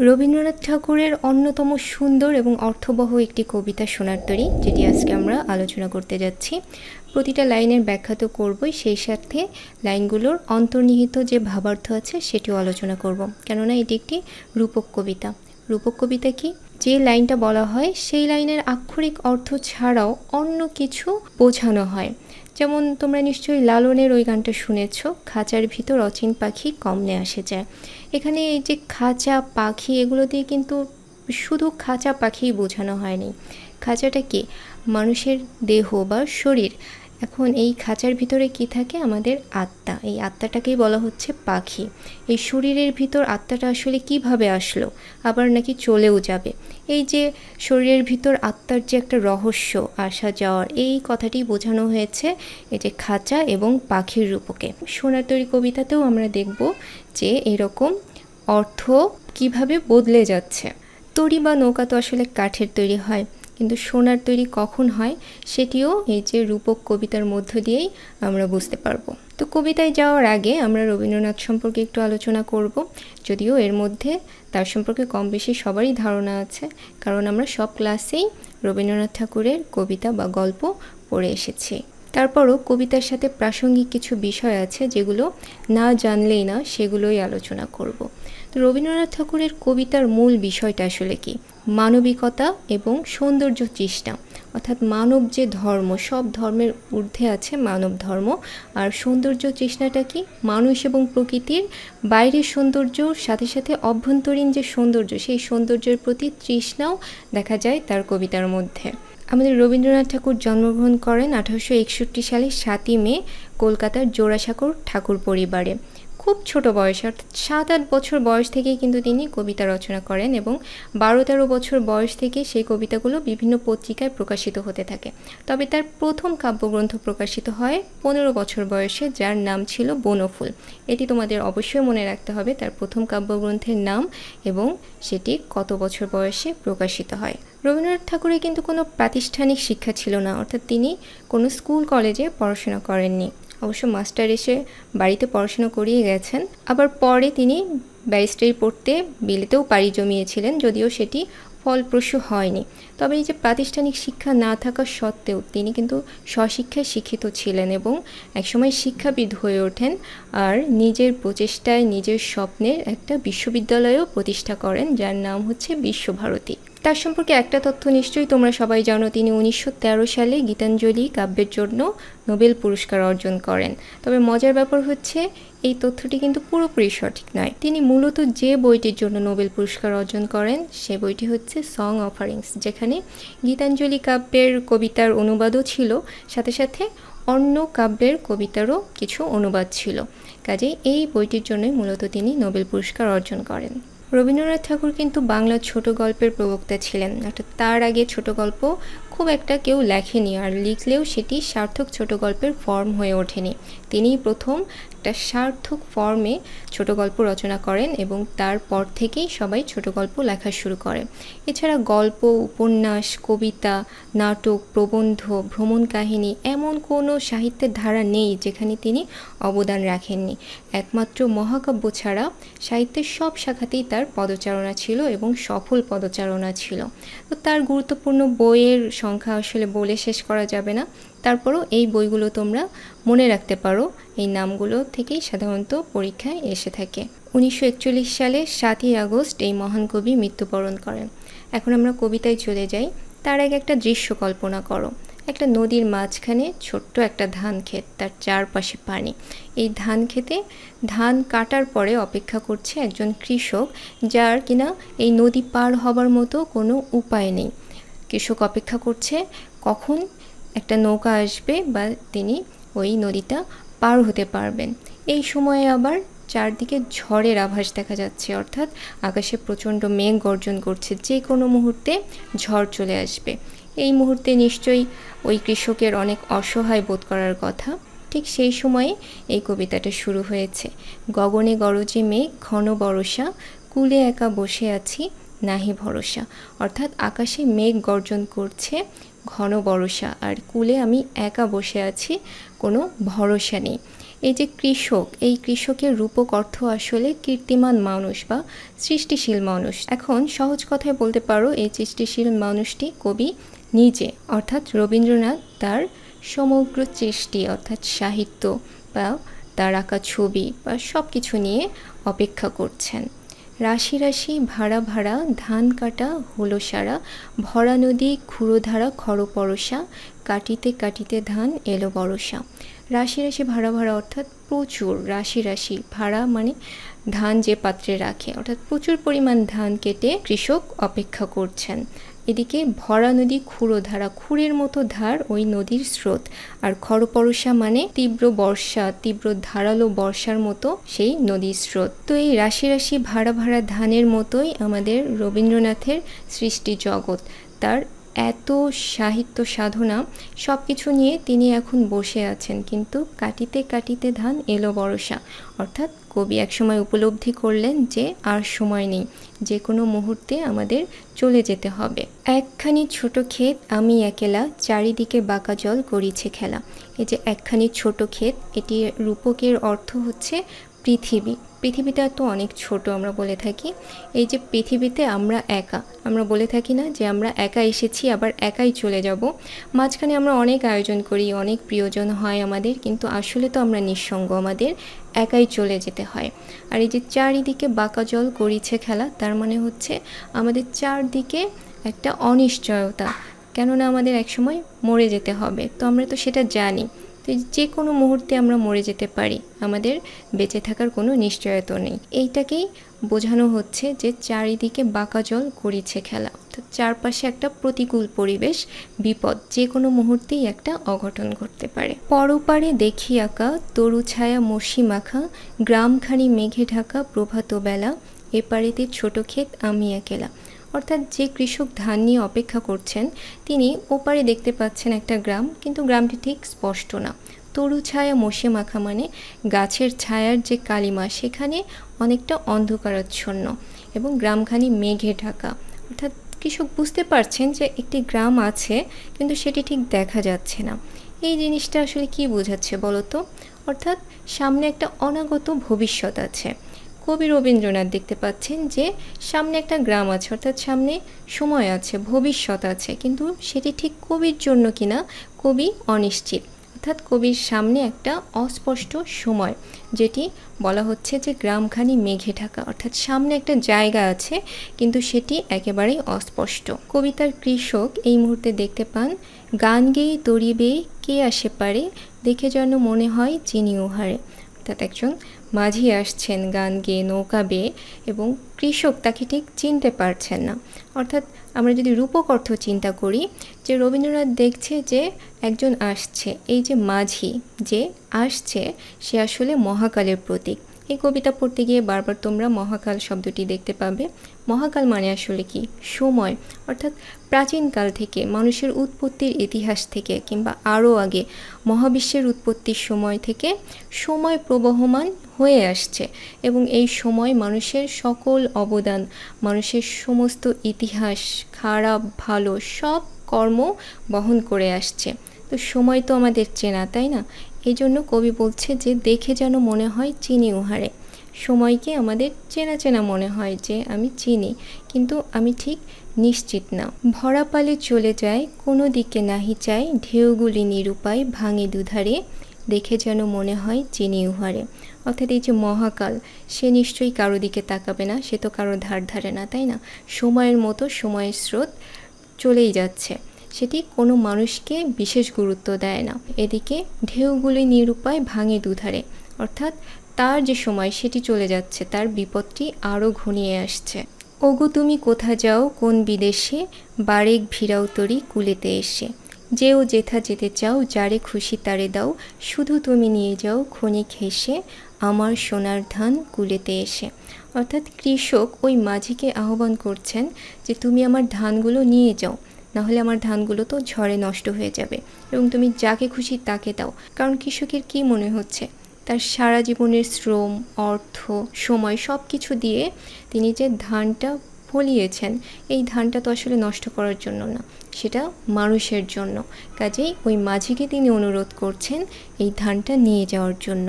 রবীন্দ্রনাথ ঠাকুরের অন্যতম সুন্দর এবং অর্থবহ একটি কবিতা সোনার তরী, যেটি আজকে আমরা আলোচনা করতে যাচ্ছি। প্রতিটা লাইনের ব্যাখ্যা তো করবই, সেই সাথে লাইনগুলোর অন্তর্নিহিত যে ভাবার্থ আছে সেটিও আলোচনা করব, কেননা এটি একটি রূপক কবিতা। রূপক কবিতা কি? যে লাইনটা বলা হয় সেই লাইনের আক্ষরিক অর্থ ছাড়াও অন্য কিছু বোঝানো হয়। যেমন তোমরা নিশ্চয়ই লালনের ওই গানটা শুনেছ, খাঁচার ভিতর অচিন পাখি কমনে আসে যায়। এখানে এই যে খাঁচা, পাখি, এগুলো দিয়ে কিন্তু শুধু খাঁচা পাখিই বোঝানো হয়নি। খাঁচাটা কি? মানুষের দেহ বা শরীর। এখন এই খাঁচার ভিতরে কি থাকে? আমাদের আত্মা। এই আত্মাটাকেই বলা হচ্ছে পাখি। এই শরীরের ভিতর আত্মাটা আসলে কিভাবে আসলো, আবার নাকি চলেও যাবে। এই যে শরীরের ভিতর আত্মার যে একটা রহস্য, আসা যাওয়ার, এই কথাটি বোঝানো হয়েছে এই যে খাঁচা এবং পাখির রূপকে। সোনার তরী কবিতাতেও আমরা দেখব যে এরকম অর্থ কিভাবে বদলে যাচ্ছে। তরী বা নৌকা তো আসলে কাঠের তৈরি হয়, কিন্তু সোনার তৈরি কখন হয় সেটিও এই যে রূপক কবিতার মধ্য দিয়েই আমরা বুঝতে পারবো। তো কবিতায় যাওয়ার আগে আমরা রবীন্দ্রনাথ সম্পর্কে একটু আলোচনা করব, যদিও এর মধ্যে তার সম্পর্কে কম বেশি সবারই ধারণা আছে, কারণ আমরা সব ক্লাসেই রবীন্দ্রনাথ ঠাকুরের কবিতা বা গল্প পড়ে এসেছি। তারপরও কবিতার সাথে প্রাসঙ্গিক কিছু বিষয় আছে যেগুলো না জানলেই না, সেগুলোই আলোচনা করব। তো রবীন্দ্রনাথ ঠাকুরের কবিতার মূল বিষয়টা আসলে কি? মানবিকতা এবং সৌন্দর্য তৃষ্ণা, অর্থাৎ মানব যে ধর্ম, সব ধর্মের ঊর্ধ্বে আছে মানব ধর্ম। আর সৌন্দর্য তৃষ্ণাটা কি? মানুষ এবং প্রকৃতির বাইরের সৌন্দর্যর সাথে সাথে অভ্যন্তরীণ যে সৌন্দর্য, সেই সৌন্দর্যের প্রতি তৃষ্ণাও দেখা যায় তার কবিতার মধ্যে। আমাদের রবীন্দ্রনাথ ঠাকুর জন্মগ্রহণ করেন 1861 সালের 7ই মে কলকাতার জোড়াসাঁকোর ঠাকুর পরিবারে। খুব ছোট বয়সে, অর্থাৎ 7-8 বছর বয়স থেকেই কিন্তু তিনি কবিতা রচনা করেন এবং 12-13 বছর বয়স থেকে সেই কবিতাগুলো বিভিন্ন পত্রিকায় প্রকাশিত হতে থাকে। তবে তার প্রথম কাব্যগ্রন্থ প্রকাশিত হয় 15 বছর বয়সে, যার নাম ছিল বনফুল। এটি তোমাদের অবশ্যই মনে রাখতে হবে, তার প্রথম কাব্যগ্রন্থের নাম এবং সেটি কত বছর বয়সে প্রকাশিত হয়। রবীন্দ্রনাথ ঠাকুরের কিন্তু কোনো প্রাতিষ্ঠানিক শিক্ষা ছিল না, অর্থাৎ তিনি কোনো স্কুল কলেজে পড়াশোনা করেননি। অবশ্য মাস্টার এসে বাড়িতে পড়াশোনা করিয়ে গেছেন। আবার পরে তিনি ব্যারিস্টারি পড়তে বিলেতেও পাড়ি জমিয়েছিলেন, যদিও সেটি ফলপ্রসূ হয়নি। তবে এই যে প্রাতিষ্ঠানিক শিক্ষা না থাকা সত্ত্বেও তিনি কিন্তু স্বশিক্ষায় শিক্ষিত ছিলেন এবং একসময় শিক্ষাবিদ হয়ে ওঠেন, আর নিজের প্রচেষ্টায় নিজের স্বপ্নের একটা বিশ্ববিদ্যালয়ও প্রতিষ্ঠা করেন, যার নাম হচ্ছে বিশ্বভারতী। তার সম্পর্কে একটা তথ্য নিশ্চয়ই তোমরা সবাই জানো, তিনি 1913 সালে গীতাঞ্জলি কাব্যের জন্য নোবেল পুরস্কার অর্জন করেন। তবে মজার ব্যাপার হচ্ছে এই তথ্যটি কিন্তু পুরোপুরি সঠিক নয়। তিনি মূলত যে বইটির জন্য নোবেল পুরস্কার অর্জন করেন সে বইটি হচ্ছে সং অফারিংস, যেখানে গীতাঞ্জলি কাব্যের কবিতার অনুবাদও ছিল, সাথে সাথে অন্য কাব্যের কবিতারও কিছু অনুবাদ ছিল। কাজেই এই বইটির জন্যই মূলত তিনি নোবেল পুরস্কার অর্জন করেন। রবীন্দ্রনাথ ঠাকুর কিন্তু বাংলা ছোট গল্পের প্রবক্তা ছিলেন, অর্থাৎ তার আগে ছোট গল্প খুব একটা কেউ লেখেনি, আর লিখলেও সেটি সার্থক ছোট গল্পের ফর্ম হয়ে ওঠেনি। তিনিই প্রথম একটা সার্থক ফর্মে ছোট গল্প রচনা করেন এবং তারপর থেকেই সবাই ছোট গল্প লেখা শুরু করে। এছাড়া গল্প, উপন্যাস, কবিতা, নাটক, প্রবন্ধ, ভ্রমণ কাহিনী, এমন কোনো সাহিত্যের ধারা নেই যেখানে তিনি অবদান রাখেননি। একমাত্র মহাকাব্য ছাড়া সাহিত্যের সব শাখাতেই তার পদচারণা ছিল এবং সফল পদচারণা ছিল। তো তার গুরুত্বপূর্ণ বইয়ের সংখ্যা আসলে বলে শেষ করা যাবে না। তারপরও এই বইগুলো তোমরা মনে রাখতে পারো, এই নামগুলো থেকেই সাধারণত পরীক্ষায় এসে থাকে। 1941 সালে 7ই আগস্ট এই মহান কবি মৃত্যুবরণ করেন। এখন আমরা কবিতায় চলে যাই। তার আগে একটা দৃশ্য কল্পনা করো। একটা নদীর মাঝখানে ছোট্ট একটা ধান ক্ষেত, তার চারপাশে পানি। এই ধান ক্ষেতে ধান কাটার পরে অপেক্ষা করছে একজন কৃষক, যার কিনা এই নদী পার হবার মতো কোনো উপায় নেই। কৃষক অপেক্ষা করছে কখন একটা নৌকা আসবে বা তিনি ওই নদীটা পার হতে পারবেন। এই সময়ে আবার চারদিকে ঝড়ের আভাস দেখা যাচ্ছে, অর্থাৎ আকাশে প্রচণ্ড মেঘ গর্জন করছে, যে কোনো মুহূর্তে ঝড় চলে আসবে। এই মুহূর্তে নিশ্চয়ই ওই কৃষকের অনেক অসহায় বোধ করার কথা। ঠিক সেই সময়ে এই কবিতাটা শুরু হয়েছে। গগনে গরজে মেঘ ঘন বরষা, কূলে একা বসে আছি নাহি ভরসা। অর্থাৎ আকাশে মেঘ গর্জন করছে, ঘন বরষা, আর কূলে আমি একা বসে আছি, কোনো ভরসা নেই। এই যে কৃষক, এই কৃষকের রূপক অর্থ আসলে কীর্তিমান মানুষ বা সৃষ্টিশীল মানুষ। এখন সহজ কথায় বলতে পারো এই সৃষ্টিশীল মানুষটি কবি নিজে, অর্থাৎ রবীন্দ্রনাথ তার সমগ্র সৃষ্টি অর্থাৎ সাহিত্য বা তার আঁকা ছবি বা সব কিছু নিয়ে অপেক্ষা করছেন। রাশি রাশি ভাড়া ভাড়া ধান কাটা হলো সারা, ভরা নদী ক্ষুরোধারা খরপরশা, কাটিতে কাটিতে ধান এলো বরষা। রাশি রাশি ভাড়া ভাড়া অর্থাৎ প্রচুর, রাশি রাশি ভাড়া মানে ধান যে পাত্রে রাখে, অর্থাৎ প্রচুর পরিমাণ ধান কেটে কৃষক অপেক্ষা করছেন। এদিকে ভরা নদী ক্ষুরোধারা, ক্ষুরের মতো ধার ওই নদীর স্রোত, আর খরপরশা মানে তীব্র বর্ষা, তীব্র ধারালো বর্ষার মতো সেই নদীর স্রোত। তো এই রাশি রাশি ভাড়া ভাড়া ধানের মতোই আমাদের রবীন্দ্রনাথের সৃষ্টি জগৎ, তার এত সাহিত্য সাধনা সব কিছু নিয়ে তিনি এখন বসে আছেন, কিন্তু কাটিতে কাটিতে ধান এলো বরষা, অর্থাৎ কবি একসময় উপলব্ধি করলেন যে আর সময় নেই, যে কোনো মুহূর্তে আমাদের চলে যেতে হবে। একখানি ছোট ক্ষেত আমি একেলা, চারিদিকে বাঁকা জল করিছে খেলা। এই যে একখানি ছোট ক্ষেত, এটি রূপকের অর্থ হচ্ছে পৃথিবী। পৃথিবীটা তো অনেক ছোট আমরা বলে থাকি, এই যে পৃথিবীতে আমরা একা, আমরা বলে থাকি না যে আমরা একা এসেছি আবার একাই চলে যাব। মাঝখানে আমরা অনেক আয়োজন করি, অনেক প্রিয়জন হয় আমাদের, কিন্তু আসলে তো আমরা নিঃসঙ্গ, আমাদের একাই চলে যেতে হয়। আর এই যে চারিদিকে বাঁকা জল করিছে খেলা, তার মানে হচ্ছে আমাদের চারদিকে একটা অনিশ্চয়তা, কেননা আমাদের একসময় মরে যেতে হবে, তো আমরা তো সেটা জানি, তো যে কোনো মুহূর্তে আমরা মরে যেতে পারি, আমাদের বেঁচে থাকার কোনো নিশ্চয়তা নেই। এইটাকেই বোঝানো হচ্ছে যে চারিদিকে বাঁকা জল করিছে খেলা, অর্থাৎ চারপাশে একটা প্রতিকূল পরিবেশ, বিপদ, যে কোনো মুহূর্তেই একটা অঘটন ঘটতে পারে। পরপারে দেখি আঁকা তরু ছায়া মসি মাখা, গ্রামখানি মেঘে ঢাকা প্রভাত বেলা, এপারেতে ছোট ক্ষেত আমি একেলা। অর্থাৎ যে কৃষক ধান নিয়ে অপেক্ষা করছেন তিনি ওপারে দেখতে পাচ্ছেন একটা গ্রাম, কিন্তু গ্রামটি ঠিক স্পষ্ট না। তরু ছায়া মশে মাখা মানে গাছের ছায়ার যে কালিমা সেখানে অনেকটা অন্ধকারাচ্ছন্ন, এবং গ্রামখানি মেঘে ঢাকা, অর্থাৎ কৃষক বুঝতে পারছেন যে একটি গ্রাম আছে কিন্তু সেটি ঠিক দেখা যাচ্ছে না। এই জিনিসটা আসলে কি বোঝাচ্ছে বলো তো? অর্থাৎ সামনে একটা অনাগত ভবিষ্যৎ আছে। কবি রবীন্দ্রনাথ দেখতে পাচ্ছেন যে সামনে একটা গ্রাম আছে, অর্থাৎ সামনে সময় আছে, ভবিষ্যৎ আছে, কিন্তু সেটি ঠিক কবির জন্য কিনা কবি অনিশ্চিত। অর্থাৎ কবির সামনে একটা অস্পষ্ট সময়, যেটি বলা হচ্ছে যে গ্রামখানি মেঘে ঢাকা, অর্থাৎ সামনে একটা জায়গা আছে কিন্তু সেটি একেবারেই অস্পষ্ট। কবিতার কৃষক এই মুহূর্তে দেখতে পান গান গেয়ে তরিবে কে আসে পারে, দেখে যেন মনে হয় চিনি উহারে। অর্থাৎ একজন মাঝি আসছেন গান গেয়ে নৌকা বেয়ে, এবং কৃষক তাকে ঠিক চিনতে পারছেন না। অর্থাৎ আমরা যদি রূপক অর্থ চিন্তা করি, যে রবীন্দ্রনাথ দেখছে যে একজন আসছে, এই যে মাঝি যে আসছে সে আসলে মহাকালের প্রতীক। এই কবিতা পড়তে গিয়ে বারবার তোমরা মহাকাল শব্দটি দেখতে পাবে। মহাকাল মানে আসলে কি? সময়, অর্থাৎ প্রাচীনকাল থেকে, মানুষের উৎপত্তির ইতিহাস থেকে কিংবা আরও আগে মহাবিশ্বের উৎপত্তির সময় থেকে সময় প্রবহমান হয়ে আসছে, এবং এই সময় মানুষের সকল অবদান, মানুষের সমস্ত ইতিহাস, খারাপ ভালো সব কর্ম বহন করে আসছে। তো সময় তো আমাদের চেনা, তাই না? এই জন্য কবি বলছে যে দেখে যেন মনে হয় চিনি উহারে। সময়কে আমাদের চেনা চেনা মনে হয় যে আমি চিনি, কিন্তু আমি ঠিক নিশ্চিত না। ভরা পালে চলে যায় কোনো দিকে নাহি চাই, ঢেউগুলি নিরুপায় ভাঙে দুধারে, দেখে যেন মনে হয় চিনি উহারে। অর্থাৎ এই যে মহাকাল, সে নিশ্চয়ই কারো দিকে তাকাবে না, সে তো কারো ধার ধারে না, তাই না? সময়ের মতো সময়ের স্রোত চলেই যাচ্ছে, সেটি কোনো মানুষকে বিশেষ গুরুত্ব দেয় না। এদিকে ঢেউগুলি নিরুপায় ভাঙে দুধারে, অর্থাৎ তার যে সময় সেটি চলে যাচ্ছে, তার বিপদটি আরও ঘনিয়ে আসছে। ওগো তুমি কোথা যাও কোন বিদেশে, বারেক ভিড়াও তরি কুলেতে এসে, যেও যেথা যেতে চাও যারে খুশি তারে দাও, শুধু তুমি নিয়ে যাও ক্ষণিক হেসে, আমার সোনার ধান কুলেতে এসে। অর্থাৎ কৃষক ওই মাঝিকে আহ্বান করছেন যে তুমি আমার ধানগুলো নিয়ে যাও, নাহলে আমার ধানগুলো তো ঝড়ে নষ্ট হয়ে যাবে, এবং তুমি যাকে খুশি তাকে দাও। কারণ কৃষকের কি মনে হচ্ছে, তার সারা জীবনের শ্রম, অর্থ, সময় সব কিছু দিয়ে তিনি যে ধানটা ফলিয়েছেন, এই ধানটা তো আসলে নষ্ট করার জন্য না, সেটা মানুষের জন্য। কাজেই ওই মাঝিকে তিনি অনুরোধ করছেন এই ধানটা নিয়ে যাওয়ার জন্য।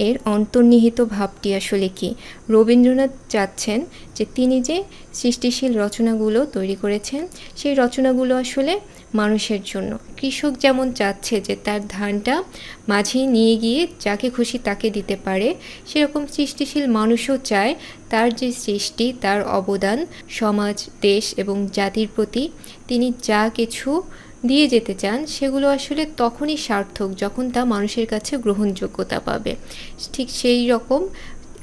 এর অন্তর্নিহিত ভাবটি আসলে কি? রবীন্দ্রনাথ চাচ্ছেন যে তিনি যে সৃষ্টিশীল রচনাগুলো তৈরি করেছেন, সেই রচনাগুলো আসলে মানুষের জন্য। কৃষক যেমন চাচ্ছে যে তার ধানটা মাঝি নিয়ে গিয়ে যাকে খুশি তাকে দিতে পারে, সেরকম সৃষ্টিশীল মানুষও চায় তার যে সৃষ্টি, তার অবদান সমাজ, দেশ এবং জাতির প্রতি তিনি যা কিছু দিয়ে যেতে চান, সেগুলো আসলে তখনই সার্থক যখন তা মানুষের কাছে গ্রহণযোগ্যতা পাবে। ঠিক সেই রকম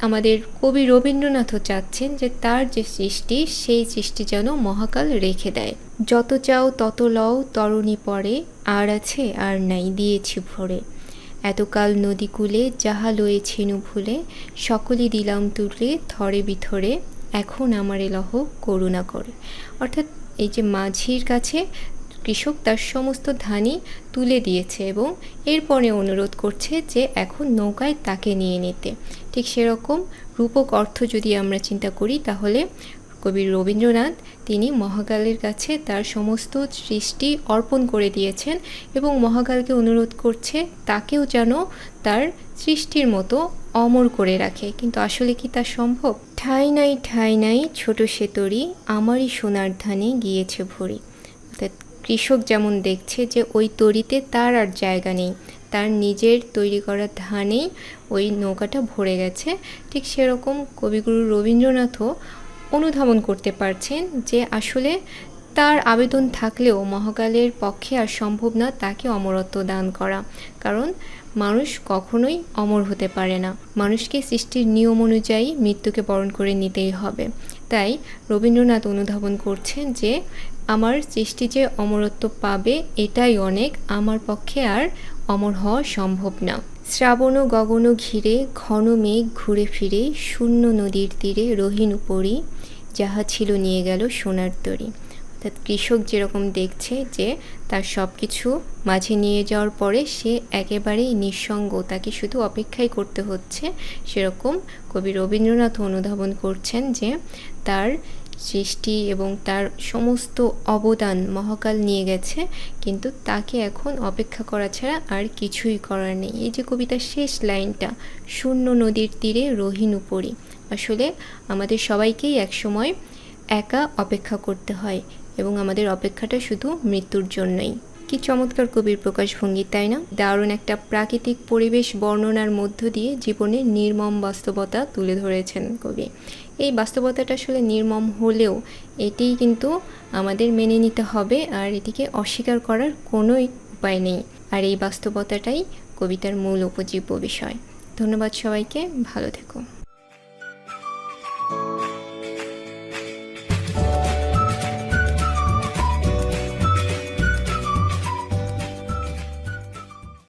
আমাদের কবি রবীন্দ্রনাথও চাচ্ছেন যে তার যে সৃষ্টি, সেই সৃষ্টি যেন মহাকাল রেখে দেয়। যত চাও তত লও তরণী পরে, আর আছে আর নাই দিয়েছি ভরে। এতকাল নদীকূলে যাহা লয়েছিনু ভুলে, সকলই দিলাম তুলে থরে বিথরে, এখন আমারে লহ করুণা করে। অর্থাৎ এই যে মাঝির কাছে কৃষক তার সমস্ত ধানই তুলে দিয়েছে এবং এরপরে অনুরোধ করছে যে এখন নৌকায় তাকে নিয়ে নিতে। ঠিক সেরকম রূপক অর্থ যদি আমরা চিন্তা করি, তাহলে কবি রবীন্দ্রনাথ তিনি মহাকালের কাছে তার সমস্ত সৃষ্টি অর্পণ করে দিয়েছেন এবং মহাকালকে অনুরোধ করছে তাকেও যেন তার সৃষ্টির মতো অমর করে রাখে। কিন্তু আসলে কি তা সম্ভব? ঠাঁই নাই ছোট সে তরি, আমারই সোনার ধানে গিয়েছে ভরি। অর্থাৎ কৃষক যেমন দেখছে যে ওই তরিতে তার আর জায়গা নেই, তার নিজের তৈরি করা ধানেই ওই নৌকাটা ভরে গেছে, ঠিক সেরকম কবিগুরু রবীন্দ্রনাথও অনুধাবন করতে পারছেন যে আসলে তার আবেদন থাকলেও মহাকালের পক্ষে আর সম্ভব না তাকে অমরত্ব দান করা, কারণ মানুষ কখনোই অমর হতে পারে না। মানুষকে সৃষ্টির নিয়ম অনুযায়ী মৃত্যুকে বরণ করে নিতেই হবে। তাই রবীন্দ্রনাথ অনুধাবন করছেন যে আমার সৃষ্টি যে অমরত্ব পাবে এটাই অনেক, আমার পক্ষে আর অমর হওয়া সম্ভব না। শ্রাবণ গগন ঘিরে ঘন মেঘ ঘুরে ফিরে, শূন্য নদীর তীরে রহিন উপরি, যাহা ছিল নিয়ে গেল সোনার তরী। অর্থাৎ কৃষক যেরকম দেখছে যে তার সব কিছু মাঝে নিয়ে যাওয়ার পরে সে একেবারেই নিঃসঙ্গ, তাকে শুধু অপেক্ষাই করতে হচ্ছে, সেরকম কবি রবীন্দ্রনাথ অনুধাবন করছেন যে তার সৃষ্টি এবং তার সমস্ত অবদান মহাকাল নিয়ে গেছে, কিন্তু তাকে এখন অপেক্ষা করা ছাড়া আর কিছুই করার নেই। এই যে কবিতার শেষ লাইনটা, শূন্য নদীর তীরে রহিন উপরি, আসলে আমাদের সবাইকেই একসময় একা অপেক্ষা করতে হয় এবং আমাদের অপেক্ষাটা শুধু মৃত্যুর জন্যই। কি চমৎকার কবির প্রকাশভঙ্গি, তাই না? দারুণ একটা প্রাকৃতিক পরিবেশ বর্ণনার মধ্য দিয়ে জীবনের নির্মম বাস্তবতা তুলে ধরেছেন কবি। এই বাস্তবতাটা আসলে নির্মম হলেও এটিই কিন্তু আমাদের মেনে নিতে হবে, আর এটিকে অস্বীকার করার কোনো উপায় নেই। আর এই বাস্তবতাটাই কবিতার মূল উপজীব্য বিষয়। ধন্যবাদ সবাইকে, ভালো থেকো।